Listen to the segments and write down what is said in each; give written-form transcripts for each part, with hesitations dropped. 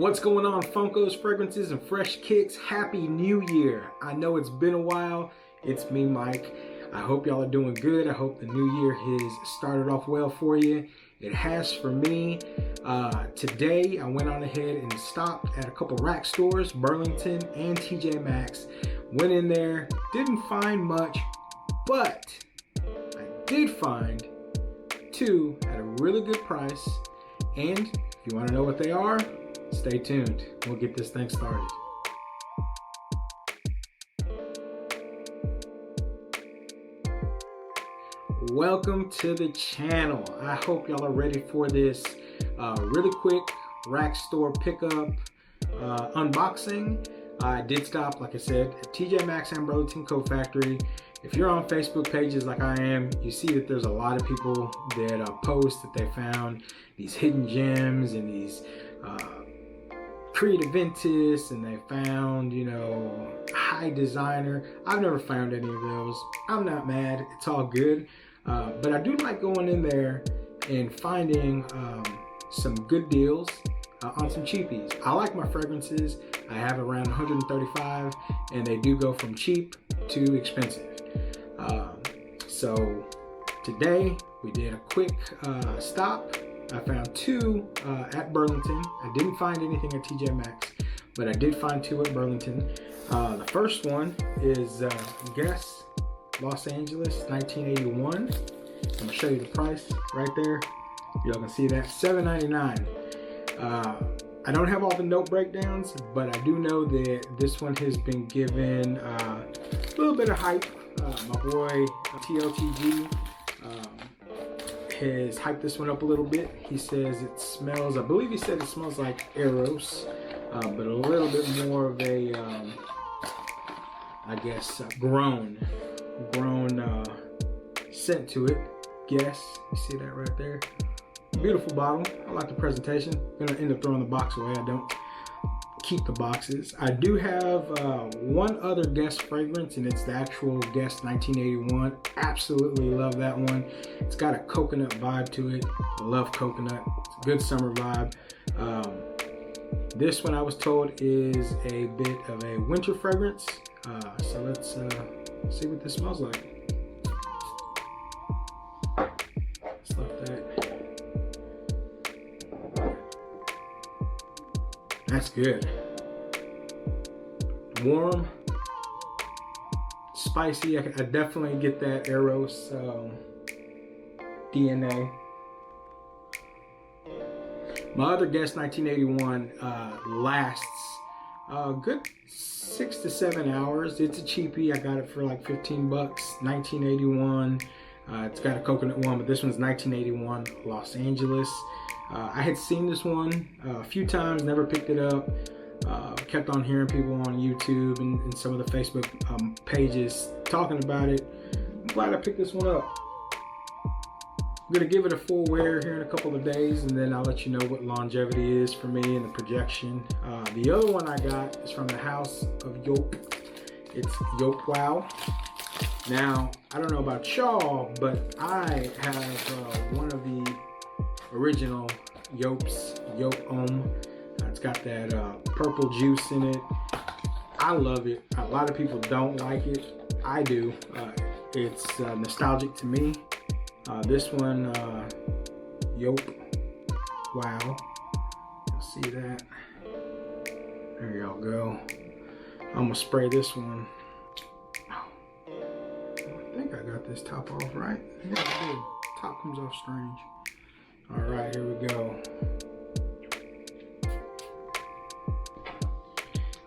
What's going on, Funkos, fragrances, and fresh kicks? Happy New Year. I know it's been a while. It's me, Mike. I hope y'all are doing good. I hope the new year has started off well for you. It has for me. Today, I went on ahead and stopped at a couple rack stores, Burlington and TJ Maxx. Went in there, didn't find much, but I did find two at a really good price. And if you want to know what they are, stay tuned. We'll get this thing started. Welcome to the channel. I hope y'all are ready for this really quick rack store pickup unboxing. I did stop, like I said, at TJ Maxx and Burlington Coat Factory. If you're on Facebook pages like I am, you see that there's a lot of people that post that they found these hidden gems and these creative vintage, and they found, you know, high designer. I've never found any of those. I'm not mad. It's all good. But I do like going in there and finding some good deals on some cheapies. I like my fragrances. I have around 135, and they do go from cheap to expensive. So today we did a quick stop. I found two at Burlington. I didn't find anything at TJ Maxx, but I did find two at Burlington. The first one is Guess, Los Angeles, 1981. I'm gonna show you the price right there. Y'all can see that, $7.99. I don't have all the note breakdowns, but I do know that this one has been given a little bit of hype. My boy TLTG has hyped this one up a little bit. He says it smells, I believe he said it smells like Eros, but a little bit more of a, I guess, grown scent to it. Guess, you see that right there? Beautiful bottle. I like the presentation. I'm gonna end up throwing the box away. I don't keep the boxes. I do have one other Guess fragrance, and it's the actual Guess 1981. Absolutely love that one. It's got a coconut vibe to it. I love coconut. It's a good summer vibe. This one, I was told, is a bit of a winter fragrance. So let's see what this smells like. Let's let that. That's good. Warm, spicy. I definitely get that Eros DNA. My other Guess 1981 lasts a good 6 to 7 hours. It's a cheapie. I got it for like 15 bucks. 1981. It's got a coconut one, but this one's 1981 Los Angeles. I had seen this one a few times, never picked it up. Kept on hearing people on YouTube and some of the Facebook pages talking about it. I'm glad I picked this one up. I'm gonna give it a full wear here in a couple of days, and then I'll let you know what longevity is for me and the projection. The other one I got is from the house of Joop. It's Joop Wow. Now, I don't know about y'all, but I have one of the original Joop's, Joop Homme. It's got that purple juice in it. I love it. A lot of people don't like it. I do. It's nostalgic to me. This one, Joop Wow. You'll see that. There y'all go. I'm gonna spray this one. I think I got this top off right. Yeah, I did. Top comes off strange. All right, here we go.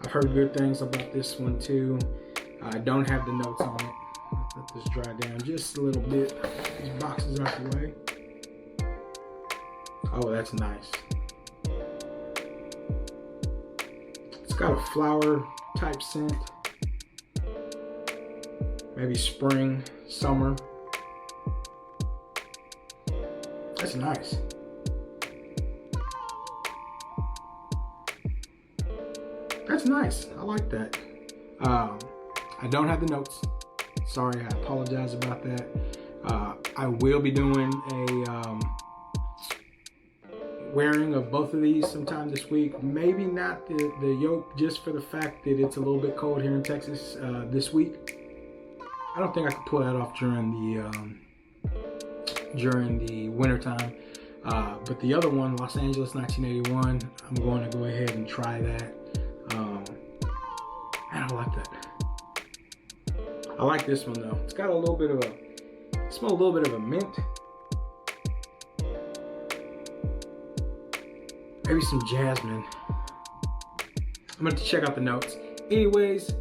I've heard good things about this one too. I don't have the notes on it. Let this dry down just a little bit. These boxes out the way. Oh, that's nice. It's got a flower type scent. Maybe spring, summer. That's nice. That's nice. I like that. I don't have the notes. Sorry, I apologize about that. I will be doing a wearing of both of these sometime this week. Maybe not the Joop, just for the fact that it's a little bit cold here in Texas this week. I don't think I could pull that off during the winter time. But the other one, Los Angeles 1981, I'm going to go ahead and try that. I don't like that. I like this one though. It's got a little bit of smell a little bit of a mint. Maybe some jasmine. I'm gonna have to check out the notes. Anyways,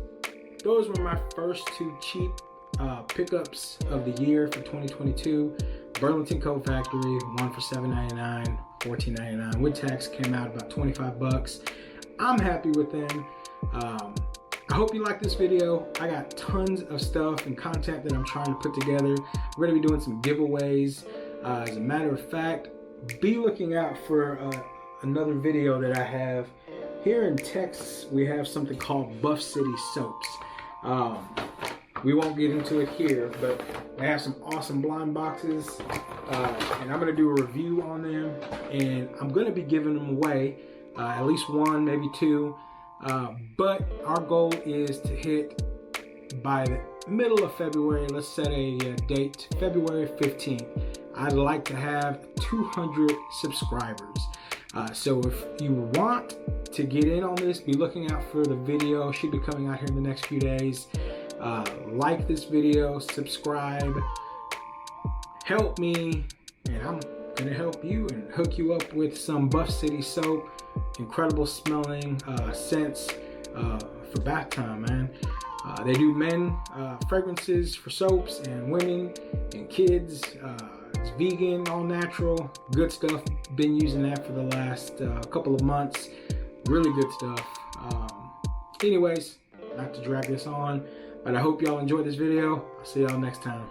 those were my first two cheap pickups of the year for 2022. Burlington Coat Factory, one for $7.99, $14.99. With tax came out about 25 bucks. I'm happy with them. I hope you like this video. I got tons of stuff and content that I'm trying to put together. We're gonna be doing some giveaways. As a matter of fact, be looking out for another video that I have. Here in Texas, we have something called Buff City Soaps. We won't get into it here, but they have some awesome blind boxes, and I'm gonna do a review on them, and I'm gonna be giving them away, at least one, maybe two, but our goal is to hit by the middle of February. Let's set a date, February 15th. I'd like to have 200 subscribers. So if you want to get in on this, be looking out for the video. Should be coming out here in the next few days. Like this video, subscribe, help me, and I'm gonna help you and hook you up with some Buff City soap. Incredible smelling scents for bath time, man. They do men fragrances for soaps and women and kids. It's vegan, all natural, good stuff. Been using that for the last couple of months. Really good stuff. Anyways, not to drag this on, but I hope y'all enjoyed this video. I'll see y'all next time.